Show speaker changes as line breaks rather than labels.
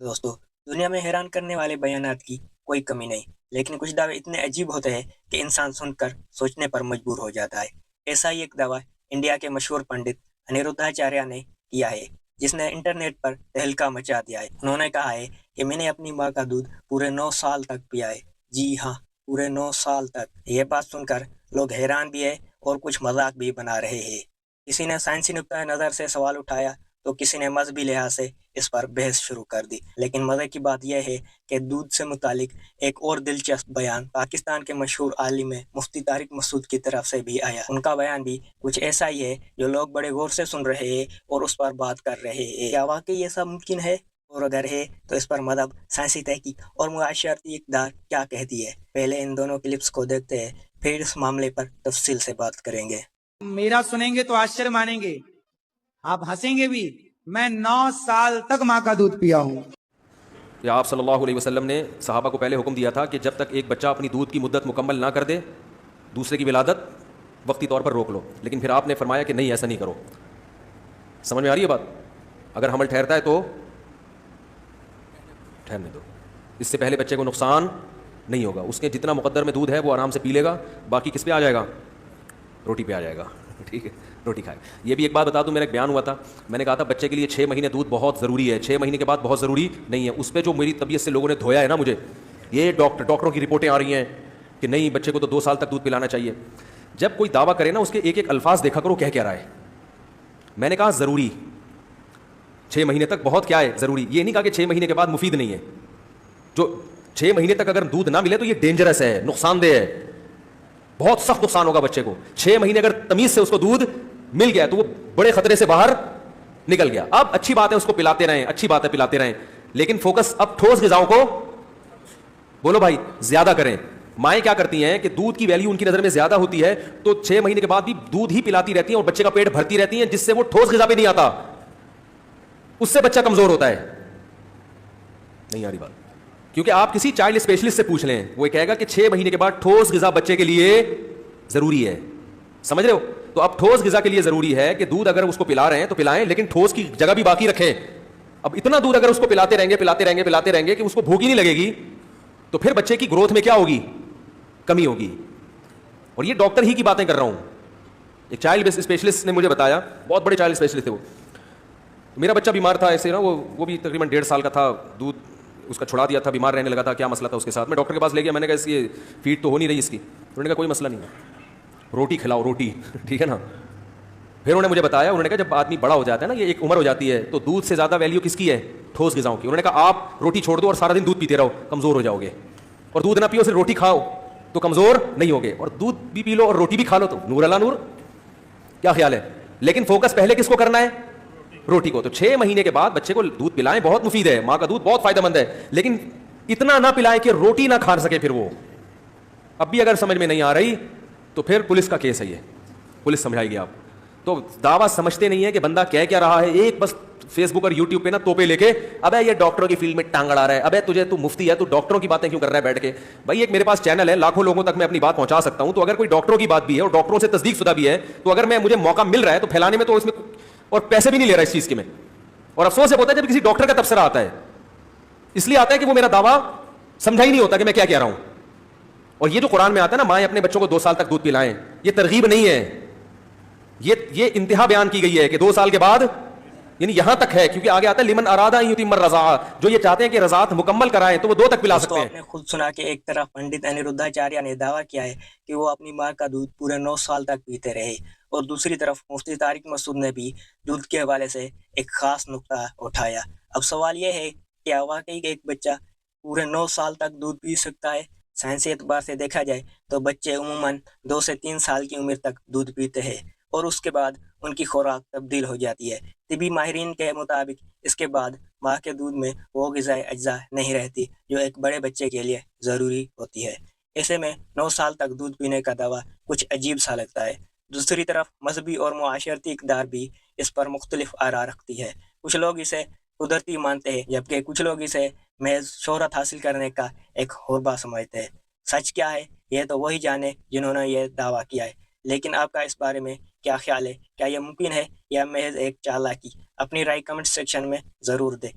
دوستو، دنیا میں حیران کرنے والے بیانات کی کوئی کمی نہیں، لیکن کچھ دعوے اتنے عجیب ہوتے ہیں کہ انسان سن کر سوچنے پر مجبور ہو جاتا ہے۔ ایسا ہی ایک دعویٰ انڈیا کے مشہور پنڈت انیرودھاچاریہ نے کیا ہے، جس نے انٹرنیٹ پر تہلکہ مچا دیا ہے۔ انہوں نے کہا ہے کہ میں نے اپنی ماں کا دودھ پورے 9 سال تک پیا ہے۔ جی ہاں، پورے 9 سال تک۔ یہ بات سن کر لوگ حیران بھی ہے اور کچھ مذاق بھی بنا رہے ہیں۔ کسی نے سائنسی نقطۂ نظر سے سوال اٹھایا تو کسی نے مذہبی لحاظ سے اس پر بحث شروع کر دی۔ لیکن مزے کی بات یہ ہے کہ دودھ سے متعلق ایک اور دلچسپ بیان پاکستان کے مشہور عالم مفتی طارق مسعود کی طرف سے بھی آیا۔ ان کا بیان بھی کچھ ایسا ہی ہے جو لوگ بڑے غور سے سن رہے ہیں اور اس پر بات کر رہے ہیں۔ کیا واقعی ایسا ممکن ہے؟ اور اگر ہے تو اس پر مذہب، سائنسی تحقیق اور معاشرتی اقدار کیا کہتی ہے؟ پہلے ان دونوں کلپس کو دیکھتے ہیں، پھر اس معاملے پر تفصیل سے بات کریں گے۔
میرا سنیں گے تو آشچر مانیں گے، آپ ہنسیں گے بھی۔ میں 9 سال تک ماں کا دودھ پیا ہوں۔
یا آپ صلی اللہ علیہ وسلم نے صحابہ کو پہلے حکم دیا تھا کہ جب تک ایک بچہ اپنی دودھ کی مدت مکمل نہ کر دے دوسرے کی ولادت وقتی طور پر روک لو، لیکن پھر آپ نے فرمایا کہ نہیں، ایسا نہیں کرو۔ سمجھ میں آ رہی ہے بات؟ اگر حمل ٹھہرتا ہے تو ٹھہرنے دو، اس سے پہلے بچے کو نقصان نہیں ہوگا۔ اس کے جتنا مقدر میں دودھ ہے وہ آرام سے پی لے گا، باقی کس پہ آ جائے گا؟ روٹی پہ آ جائے گا۔ ٹھیک ہے، روٹی کھائے۔ یہ بھی ایک بات بتا دوں، میرا ایک بیان ہوا تھا، میں نے کہا تھا بچے کے لیے 6 مہینے دودھ بہت ضروری ہے، 6 مہینے کے بعد بہت ضروری نہیں ہے۔ اس پہ جو میری طبیعت سے لوگوں نے دھویا ہے نا مجھے، یہ ڈاکٹروں کی رپورٹیں آ رہی ہیں کہ نہیں، بچے کو تو 2 سال تک دودھ پلانا چاہیے۔ جب کوئی دعویٰ کرے نا، اس کے ایک ایک الفاظ دیکھا کرو کہہ کیا رہا ہے۔ میں نے کہا ضروری 6 مہینے تک بہت کیا ہے ضروری، یہ نہیں کہا کہ 6 مہینے کے بعد مفید نہیں ہے۔ جو 6 مہینے تک اگر دودھ نہ ملے تو یہ ڈینجرس ہے، نقصان دہ ہے، بہت سخت نقصان ہوگا بچے کو۔ 6 مہینے اگر تمیز سے اس کو دودھ مل گیا تو وہ بڑے خطرے سے باہر نکل گیا۔ اب اچھی بات ہے اس کو پلاتے رہیں، اچھی بات ہے پلاتے رہیں، لیکن فوکس اب ٹھوس غذاؤں کو بولو بھائی زیادہ کریں۔ مائیں کیا کرتی ہیں کہ دودھ کی ویلیو ان کی نظر میں زیادہ ہوتی ہے تو 6 مہینے کے بعد بھی دودھ ہی پلاتی رہتی ہیں اور بچے کا پیٹ بھرتی رہتی ہیں، جس سے وہ ٹھوس غذا پہ نہیں آتا، اس سے بچہ کمزور ہوتا ہے۔ نہیں آ رہی بات؟ کیونکہ آپ کسی چائلڈ اسپیشلسٹ سے پوچھ لیں، وہ کہے گا کہ 6 مہینے کے بعد ٹھوس غذا بچے کے لیے ضروری ہے۔ سمجھ رہے ہو؟ تو اب ٹھوس غذا کے لیے ضروری ہے کہ دودھ اگر اس کو پلا رہے ہیں تو پلائیں، لیکن ٹھوس کی جگہ بھی باقی رکھیں۔ اب اتنا دودھ اگر اس کو پلاتے رہیں گے کہ اس کو بھوک ہی نہیں لگے گی تو پھر بچے کی گروتھ میں کیا ہوگی؟ کمی ہوگی۔ اور یہ ڈاکٹر ہی کی باتیں کر رہا ہوں، ایک چائلڈ اسپیشلسٹ نے مجھے بتایا، بہت بڑے چائلڈ اسپیشلسٹ تھے وہ۔ میرا بچہ بیمار تھا ایسے نا، وہ بھی تقریباً 1.5 سال کا تھا، دودھ اس کا چھڑا دیا تھا، بیمار رہنے لگا تھا، کیا مسئلہ تھا اس کے ساتھ۔ میں ڈاکٹر کے پاس لے گیا، میں نے کہا اس کی فیڈ تو ہو نہیں رہی اس کی۔ انہوں نے کہا کوئی مسئلہ نہیں ہے، روٹی کھلاؤ، روٹی، ٹھیک ہے نا۔ پھر انہوں نے مجھے بتایا، انہوں نے کہا جب آدمی بڑا ہو جاتا ہے نا، یہ ایک عمر ہو جاتی ہے، تو دودھ سے زیادہ ویلیو کس کی ہے؟ ٹھوس غذاؤں کی۔ انہوں نے کہا آپ روٹی چھوڑ دو اور سارا دن دودھ پیتے رہو، کمزور ہو جاؤ گے، اور دودھ نہ پیو صرف روٹی کھاؤ تو کمزور نہیں ہوگے، اور دودھ بھی پی لو اور روٹی بھی کھا لو تو نور اللہ نور۔ کیا خیال ہے؟ لیکن فوکس پہلے کس کو کرنا ہے؟ روٹی کو۔ تو 6 مہینے کے بعد بچے کو دودھ پلائیں، بہت مفید ہے، ماں کا دودھ بہت فائدہ مند ہے، لیکن اتنا نہ پلائیں کہ روٹی نہ کھا سکے۔ پھر وہ اب بھی اگر سمجھ میں نہیں آ رہی تو پھر پولیس کا کیس ہے، یہ پولیس سمجھائے گی آپ۔ تو دعویٰ سمجھتے نہیں ہے کہ بندہ کہہ کیا رہا ہے، ایک بس فیس بک اور یوٹیوب پہ نا توپے لے کے ابے یہ ڈاکٹروں کی فیلڈ میں ٹانگ اڑا رہا ہے، ابے تجھے تو مفتی ہے تو ڈاکٹروں کی باتیں کیوں کر رہا ہے بیٹھ کے؟ بھائی ایک میرے پاس چینل ہے، لاکھوں لوگوں تک میں اپنی بات پہنچا سکتا ہوں، تو اگر کوئی ڈاکٹروں کی بات بھی ہے اور ڈاکٹروں سے تصدیق شدہ بھی ہے تو اگر مجھے موقع مل رہا ہے تو پھیلانے میں، تو اس میں اور پیسے بھی نہیں لے رہا اس چیز کے میں۔ اور افسوس یہ ہوتا ہے جب کسی ڈاکٹر کا تبصرہ آتا ہے، اس لیے آتا ہے کہ وہ میرا دعویٰ سمجھا ہی نہیں ہوتا کہ میں کیا کہہ رہا ہوں۔ اور یہ جو قرآن میں آتا ہے نا، مائیں اپنے بچوں کو 2 سال تک دودھ پلائیں، یہ ترغیب نہیں ہے، یہ انتہا بیان کی گئی ہے کہ 2 سال کے بعد، یعنی یہاں تک ہے، کیونکہ آگے آتا ہے لمن ارادہ ان یتم الرضاعہ، جو یہ چاہتے ہیں کہ رضاعت مکمل کرائیں تو وہ 2 تک پلا سکتے ہیں۔
آپ نے خود سنا کہ ایک طرف پنڈت انیرودھاچاریہ نے دعویٰ کیا ہے کہ وہ اپنی ماں کا دودھ پورے 9 سال تک پیتے رہے، اور دوسری طرف مفتی طارق مسعود نے بھی دودھ کے حوالے سے ایک خاص نقطہ اٹھایا۔ اب سوال یہ ہے کہ کیا واقعی ایک بچہ پورے 9 سال تک دودھ پی سکتا ہے؟ سائنسی اعتبار سے دیکھا جائے تو بچے عموماً 2 سے 3 سال کی عمر تک دودھ پیتے ہیں، اور اس کے بعد ان کی خوراک تبدیل ہو جاتی ہے۔ طبی ماہرین کے مطابق اس کے بعد ماں کے دودھ میں وہ غذائی اجزاء نہیں رہتی جو ایک بڑے بچے کے لیے ضروری ہوتی ہے۔ ایسے میں 9 سال تک دودھ پینے کا دعویٰ کچھ عجیب سا لگتا ہے۔ دوسری طرف مذہبی اور معاشرتی اقدار بھی اس پر مختلف آراء رکھتی ہے۔ کچھ لوگ اسے قدرتی مانتے ہیں، جبکہ کچھ لوگ اسے محض شہرت حاصل کرنے کا ایک حربہ سمجھتے ہیں۔ سچ کیا ہے یہ تو وہی جانے جنہوں نے یہ دعویٰ کیا ہے، لیکن آپ کا اس بارے میں کیا خیال ہے؟ کیا یہ ممکن ہے یا محض ایک چالاکی؟ اپنی رائے کمنٹ سیکشن میں ضرور دیں۔